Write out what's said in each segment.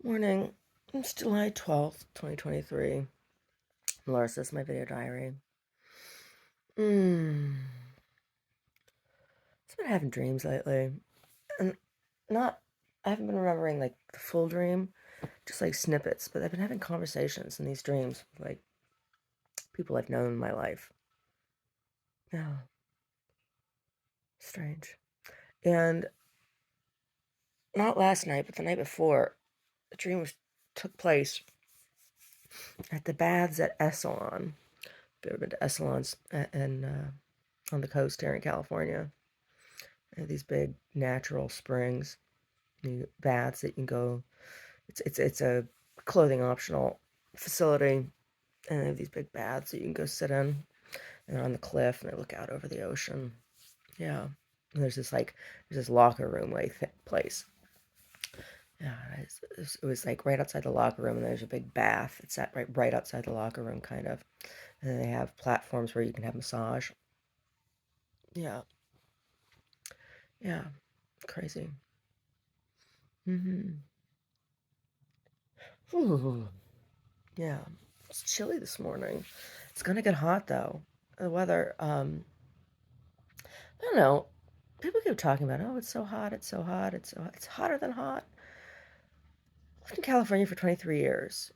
Morning. It's July 12th, 2023. Laura says my video diary. Mm. I've been having dreams lately. And not, I haven't been remembering like the full dream, just like snippets, but I've been having conversations in these dreams with like people I've known in my life. Yeah, strange. And not last night, but the night before, the dream took place at the baths at Essalon. If you've ever been to Essalon's on the coast here in California. They have these big natural springs, baths that you can go. It's a clothing optional facility, and they have these big baths that you can go sit in. And they're on the cliff, and they look out over the ocean. Yeah, and there's this locker room like place. Yeah, it was like right outside the locker room, and there's a big bath. It's at right outside the locker room, kind of. And then they have platforms where you can have massage. Yeah, yeah, crazy. Mm-hmm. Ooh. Yeah, it's chilly this morning. It's gonna get hot though. The weather, I don't know. People keep talking about, oh, it's so hot, it's so hot, it's so hot. It's hotter than hot. I lived in California for 23 years.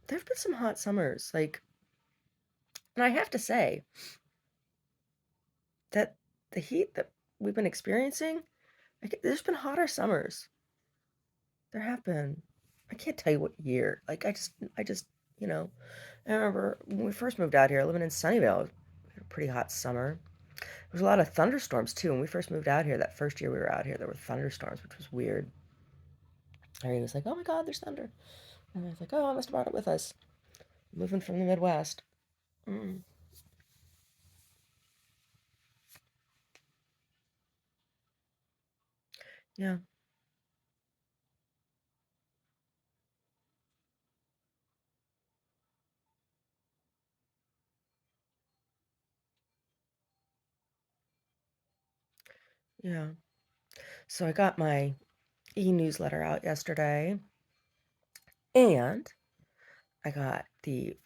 There have been some hot summers, and I have to say that the heat that we've been experiencing, there's been hotter summers. There have been. I can't tell you what year. I just, you know, I remember when we first moved out here, living in Sunnyvale, we had a pretty hot summer. There was a lot of thunderstorms too. When we first moved out here, that first year we were out here, there were thunderstorms, which was weird. Harry was like, "Oh my God, there's thunder," and I was like, "Oh, I must have brought it with us." Moving from the Midwest. Mm. Yeah, yeah. So I got my e-newsletter out yesterday, and I got the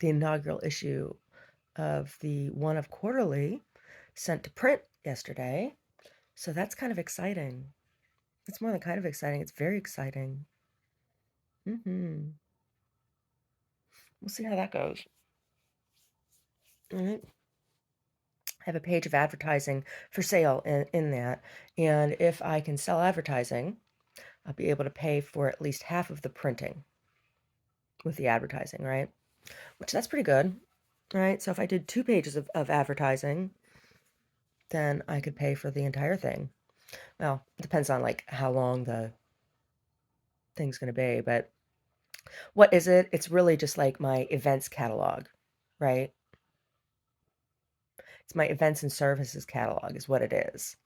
inaugural issue of the One of Quarterly sent to print yesterday. So that's kind of exciting. It's more than kind of exciting. It's very exciting. Mm-hmm. We'll see how that goes. All right. I have a page of advertising for sale in that. And if I can sell advertising, I'll be able to pay for at least half of the printing with the advertising, right? Which that's pretty good, right? So if I did 2 pages of advertising, then I could pay for the entire thing. Well, it depends on like how long the thing's going to be, but what is it? It's really just like my events catalog, right? It's my events and services catalog is what it is.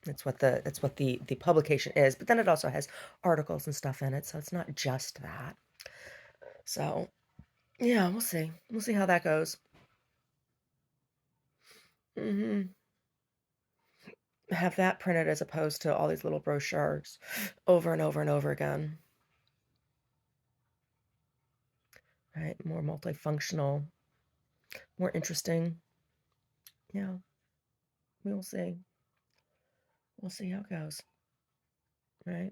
That's what the publication is, but then it also has articles and stuff in it, so it's not just that. So, yeah, we'll see. We'll see how that goes. Hmm. Have that printed as opposed to all these little brochures over and over and over again. Right? More multifunctional, more interesting. Yeah, we will see. We'll see how it goes. Right?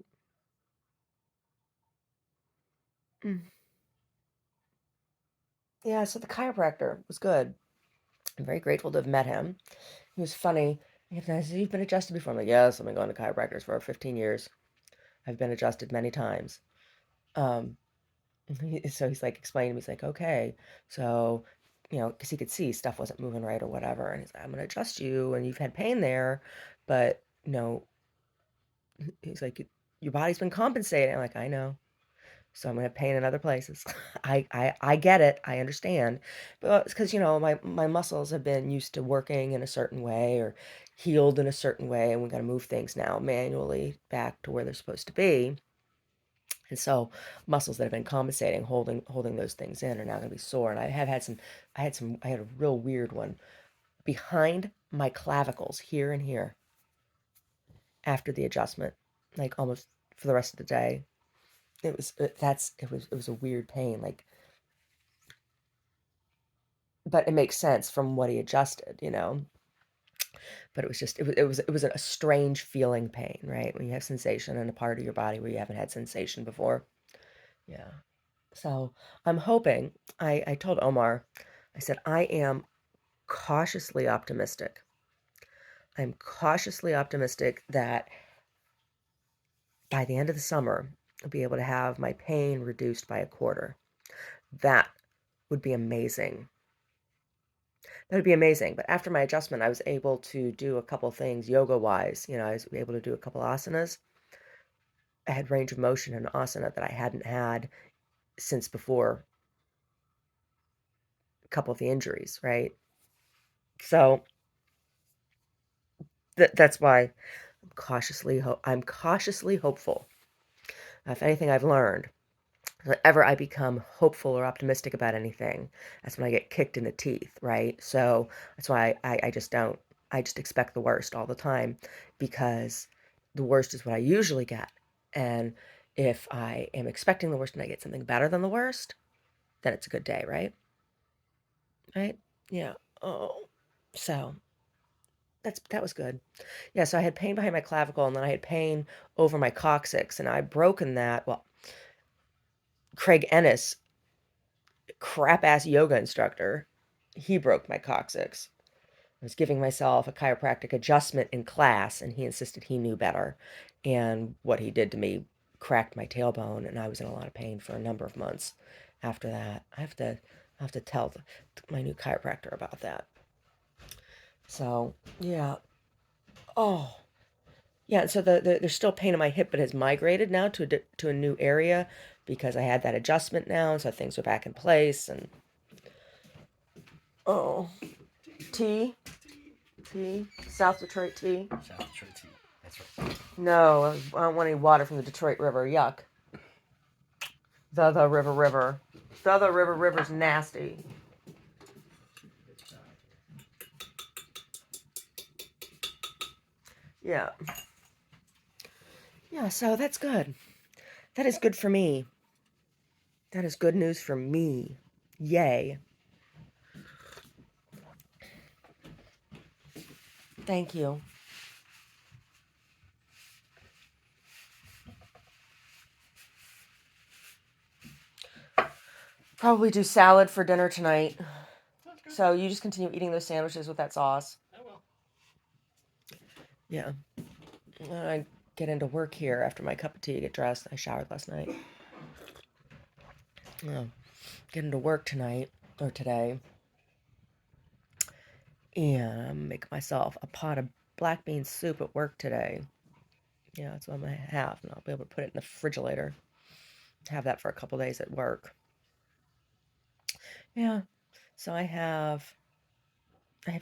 Mm. Yeah, so the chiropractor was good. I'm very grateful to have met him. He was funny. He said, "You've been adjusted before." I'm like, "Yes, I've been going to chiropractors for 15 years. I've been adjusted many times." Um, so he's like explaining to me, he's like, "Okay, so, because he could see stuff wasn't moving right or whatever. And he's like, I'm going to adjust you, and you've had pain there, but, he's like, your body's been compensating." I'm like, "I know. So I'm gonna have pain in other places." I get it. I understand. But it's because, my muscles have been used to working in a certain way or healed in a certain way, and we gotta move things now manually back to where they're supposed to be. And so muscles that have been compensating, holding those things in are now gonna be sore. And I had a real weird one behind my clavicles here and here after the adjustment, like almost for the rest of the day. It was a weird pain, like, but it makes sense from what he adjusted, But it was a strange feeling pain, right? When you have sensation in a part of your body where you haven't had sensation before. Yeah. So I'm hoping, I told Omar, I said, I am cautiously optimistic. I'm cautiously optimistic that by the end of the summer, I'll be able to have my pain reduced by a quarter. That would be amazing. That would be amazing. But after my adjustment, I was able to do a couple things yoga wise. I was able to do a couple asanas. I had range of motion in asana that I hadn't had since before a couple of the injuries, right? So that's why I'm cautiously hopeful. If anything I've learned, whenever I become hopeful or optimistic about anything, that's when I get kicked in the teeth, right? So that's why I just don't, I just expect the worst all the time, because the worst is what I usually get. And if I am expecting the worst and I get something better than the worst, then it's a good day, right? Right? Yeah. Oh, so that was good. Yeah, so I had pain behind my clavicle, and then I had pain over my coccyx, and I'd broken that. Well, Craig Ennis, crap ass yoga instructor, he broke my coccyx. I was giving myself a chiropractic adjustment in class, and he insisted he knew better. And what he did to me cracked my tailbone, and I was in a lot of pain for a number of months after that. I have to tell my new chiropractor about that. So yeah. Oh yeah. So there's still pain in my hip, but has migrated now to a new area because I had that adjustment now, so things are back in place. And oh, tea. Tea? South Detroit tea? South Detroit tea. That's right. No, I don't want any water from the Detroit River. Yuck. The river. The river's nasty. Yeah. Yeah, so that's good. That is good for me. That is good news for me. Yay. Thank you. Probably do salad for dinner tonight. So you just continue eating those sandwiches with that sauce. I will. Yeah. I get into work here after my cup of tea, get dressed. I showered last night. Oh, get into work tonight or today. And make myself a pot of black bean soup at work today. Yeah, that's what I'm going to have. And I'll be able to put it in the refrigerator. Have that for a couple days at work. Yeah. So I have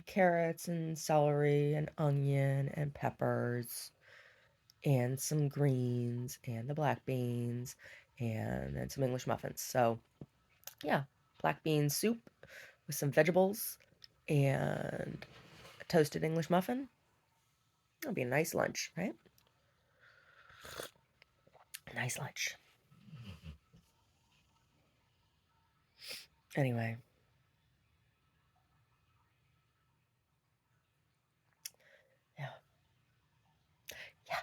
carrots and celery and onion and peppers and some greens and the black beans and then some English muffins. So, yeah, black bean soup with some vegetables and a toasted English muffin. That'll be a nice lunch, right? Nice lunch. Anyway. Yeah. Yeah.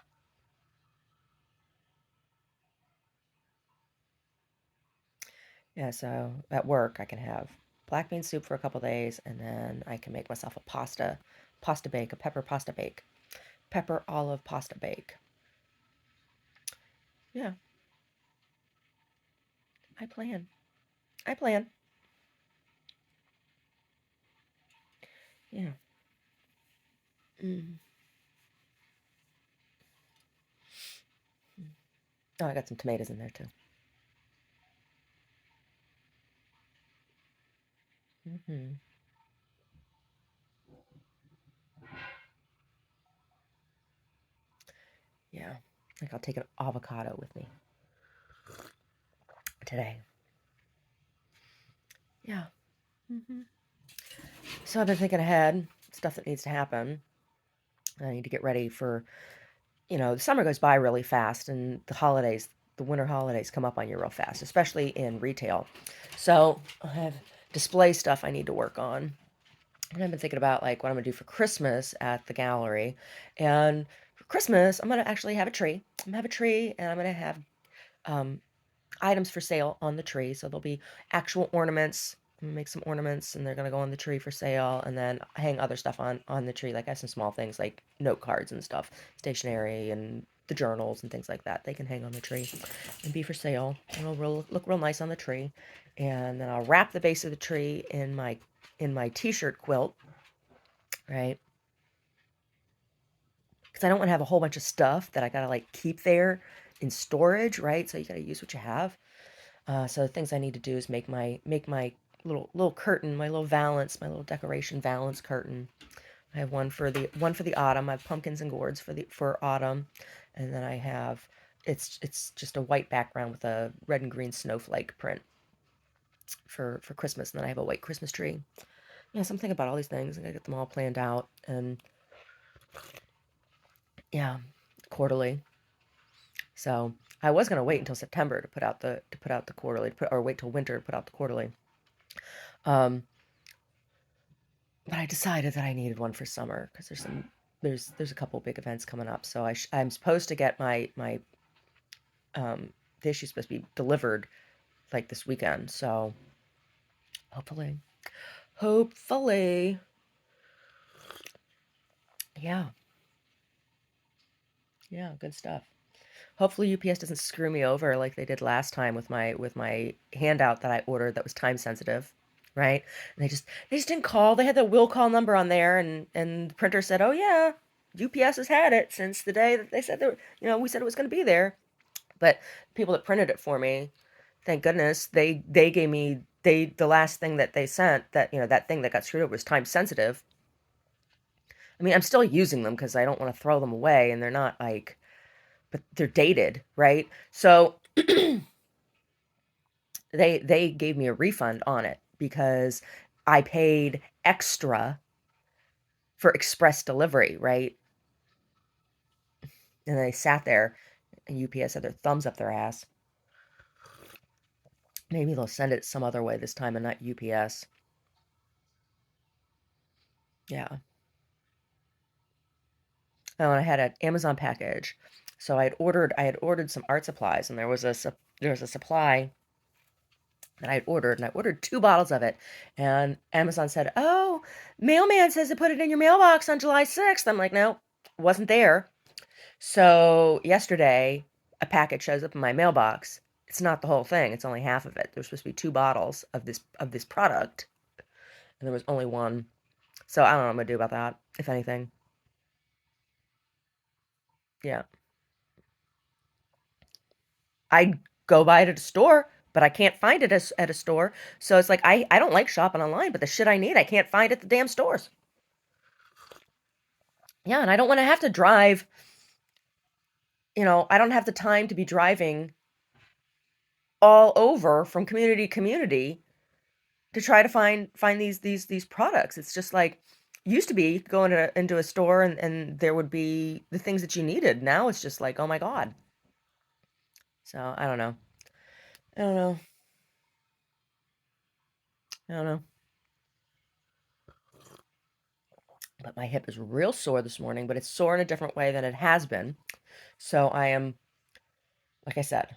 Yeah, so at work I can have black bean soup for a couple days, and then I can make myself a pasta bake, a pepper pasta bake. Pepper olive pasta bake. Yeah, I plan. I plan. Yeah. Mm. Oh, I got some tomatoes in there too. Hmm. Yeah. I think I'll take an avocado with me today. Yeah. Hmm. So I've been thinking ahead, stuff that needs to happen. I need to get ready for the summer goes by really fast, and the winter holidays come up on you real fast, especially in retail. So I have display stuff I need to work on. And I've been thinking about like what I'm gonna do for Christmas at the gallery. And for Christmas, I'm gonna actually have a tree. I'm gonna have a tree, and I'm gonna have um, items for sale on the tree. So there'll be actual ornaments. I'm gonna make some ornaments, and they're gonna go on the tree for sale, and then hang other stuff on the tree. Like I have some small things like note cards and stuff, stationery, and the journals and things like that. They can hang on the tree and be for sale. And look real nice on the tree. And then I'll wrap the base of the tree in my t-shirt quilt, right? Because I don't want to have a whole bunch of stuff that I gotta like keep there in storage, right? So you gotta use what you have. So the things I need to do is make my little curtain, my little valance, my little decoration valance curtain. I have one for the autumn. I have pumpkins and gourds for autumn, and then I have it's just a white background with a red and green snowflake print for Christmas, and then I have a white Christmas tree. Yeah, so I'm thinking about all these things. I gotta get them all planned out, and yeah, quarterly. So I was gonna wait until September to put out the quarterly, or wait till winter to put out the quarterly. Um, but I decided that I needed one for summer because there's a couple big events coming up. So I'm supposed to get my um the issue's supposed to be delivered like this weekend. So hopefully, hopefully, yeah, yeah, good stuff. Hopefully UPS doesn't screw me over like they did last time with my handout that I ordered that was time sensitive, right? And they just didn't call. They had the will call number on there, and the printer said, "Oh yeah, UPS has had it since the day that they said we said it was going to be there." But people that printed it for me, thank goodness, they gave me the last thing that they sent, that thing that got screwed up was time sensitive. I mean, I'm still using them because I don't want to throw them away, and they're not like, but they're dated, right? So they gave me a refund on it because I paid extra for express delivery, right? And they sat there, and UPS had their thumbs up their ass. Maybe they'll send it some other way this time and not UPS. Yeah. Oh, and I had an Amazon package. So I had ordered some art supplies, and there was a supply that I had ordered, and I ordered 2 bottles of it. And Amazon said, "Oh, mailman says to put it in your mailbox on July 6th." I'm like, "No, wasn't there." So yesterday, a package shows up in my mailbox. It's not the whole thing. It's only half of it. There's supposed to be 2 bottles of this product, and there was only one. So I don't know what I'm gonna do about that, if anything. Yeah, I'd go buy it at a store, but I can't find it at a store. So it's like I don't like shopping online, but the shit I need I can't find at the damn stores. Yeah, and I don't want to have to drive. I don't have the time to be driving all over from community to community to try to find these products. It's just like used to be going into a store, and there would be the things that you needed. Now it's just like, oh my God. So I don't know. I don't know. I don't know. But my hip is real sore this morning, but it's sore in a different way than it has been. So I am, like I said,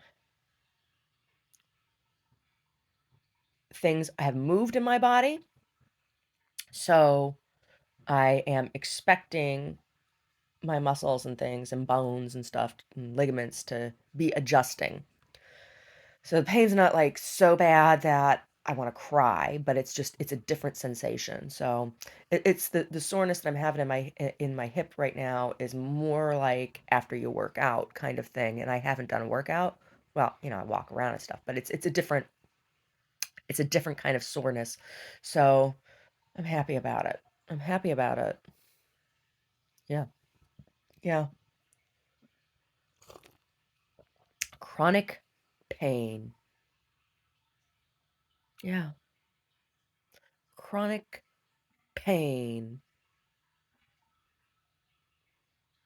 things have moved in my body. So I am expecting my muscles and things and bones and stuff and ligaments to be adjusting. So the pain's not like so bad that I want to cry, but it's a different sensation. So it's the soreness that I'm having in my hip right now is more like after you work out kind of thing. And I haven't done a workout. Well, I walk around and stuff, but it's a different kind of soreness. So I'm happy about it. I'm happy about it. Yeah. Yeah. Chronic pain. Yeah. Chronic pain.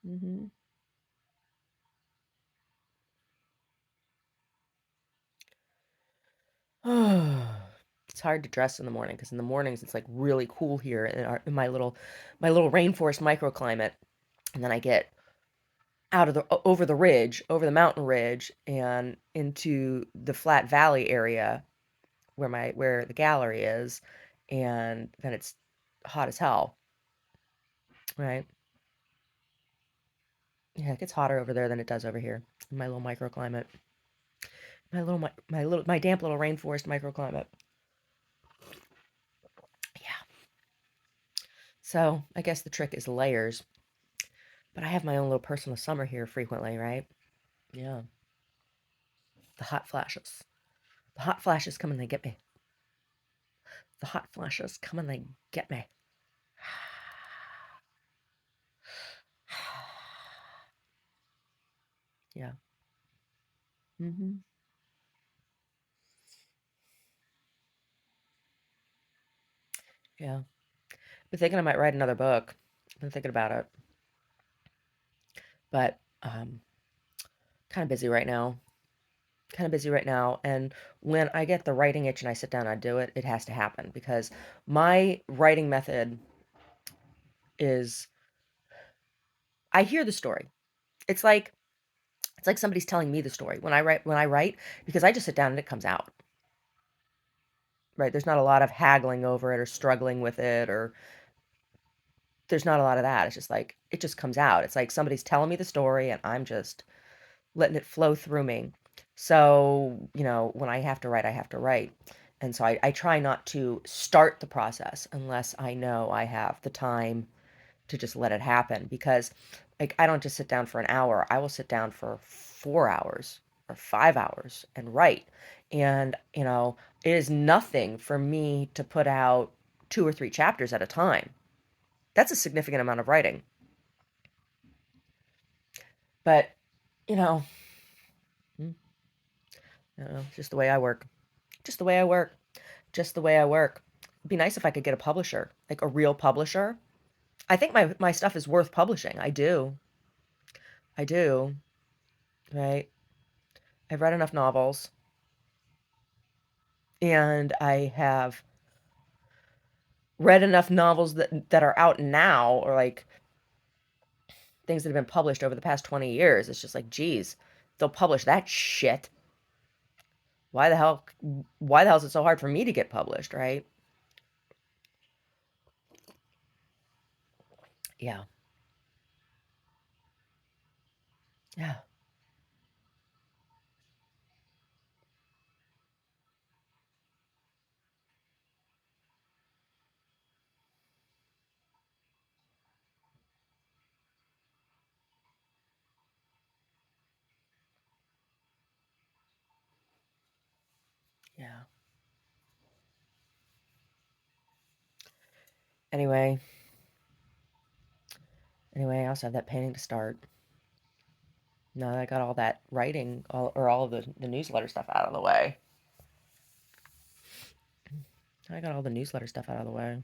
Hmm. It's hard to dress in the morning because in the mornings it's like really cool here in my little rainforest microclimate, and then I get out of the over the ridge, over the mountain ridge, and into the flat valley area where the gallery is, and then it's hot as hell, right? Yeah, it gets hotter over there than it does over here in my little microclimate, my damp little rainforest microclimate. Yeah. So I guess the trick is layers, but I have my own little personal summer here frequently, right? Yeah. The hot flashes. The hot flashes come and they get me. The hot flashes come and they get me. Yeah. Hmm. Yeah. Been thinking I might write another book. Been thinking about it, but kind of busy right now. Kind of busy right now, and when I get the writing itch and I sit down and I do it, it has to happen because my writing method is I hear the story. It's like it's like somebody's telling me the story when I write because I just sit down and it comes out. Right? There's not a lot of haggling over it or struggling with it or there's not a lot of that. It's just like it just comes out. It's like somebody's telling me the story and I'm just letting it flow through me. So, when I have to write, I have to write. And so I try not to start the process unless I know I have the time to just let it happen because like I don't just sit down for an hour. I will sit down for 4 hours or 5 hours and write. And, it is nothing for me to put out 2 or 3 chapters at a time. That's a significant amount of writing. But, you know, mm, I don't know, just the way I work. Just the way I work. Just the way I work. It'd be nice if I could get a publisher, like a real publisher. I think my stuff is worth publishing. I do. I do. Right? I've read enough novels and I have read enough novels that are out now or like things that have been published over the past 20 years. It's just like, geez, they'll publish that shit. Why the hell why the hell is it so hard for me to get published, right? Yeah. Yeah. Yeah. Anyway, I also have that painting to start. Now that I got all that writing all of the newsletter stuff out of the way. I got all the newsletter stuff out of the way.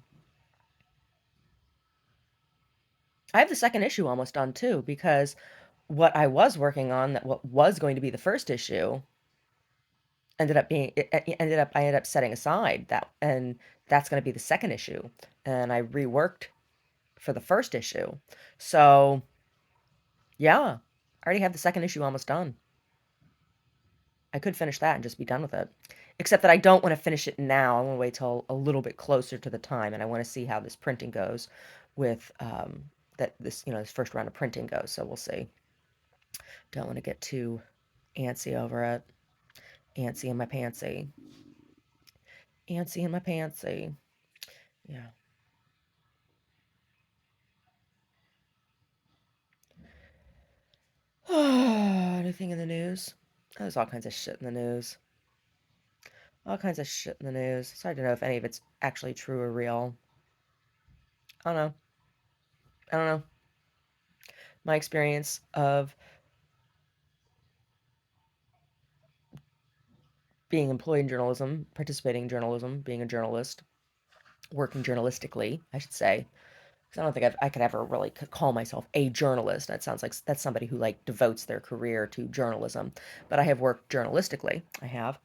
I have the second issue almost done too because what I was working on that what was going to be the first issue I ended up setting aside that and that's going to be the second issue and I reworked for the first issue. So, yeah, I already have the second issue almost done. I could finish that and just be done with it. Except that I don't want to finish it now. I want to wait till a little bit closer to the time, and I want to see how this printing goes with this first round of printing goes. So we'll see. Don't want to get too antsy over it. Antsy in my pantsy. Antsy in my pantsy. Yeah. Anything in the news? There's all kinds of shit in the news. All kinds of shit in the news. It's hard to know if any of it's actually true or real. I don't know. I don't know. My experience of being employed in journalism, participating in journalism, being a journalist, working journalistically, I should say. Because I don't think I could ever really call myself a journalist. That sounds like that's somebody who like devotes their career to journalism. But I have worked journalistically. I have.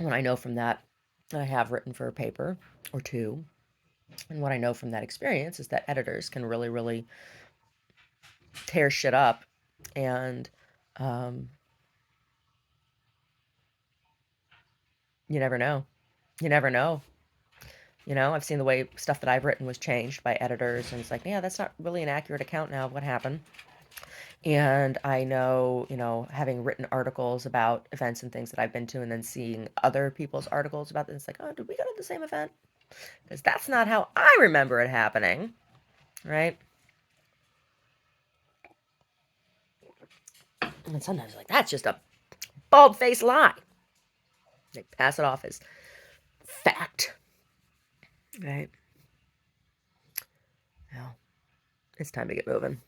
What I know from that, I have written for a paper or two. And what I know from that experience is that editors can really, really tear shit up. And um, you never know. You never know. You know, I've seen the way stuff that I've written was changed by editors, and it's like, yeah, that's not really an accurate account now of what happened. And I know, having written articles about events and things that I've been to, and then seeing other people's articles about this, it's like, oh, did we go to the same event? Because that's not how I remember it happening, right? And sometimes, like, that's just a bald faced lie. They pass it off as fact, right? Well, it's time to get moving.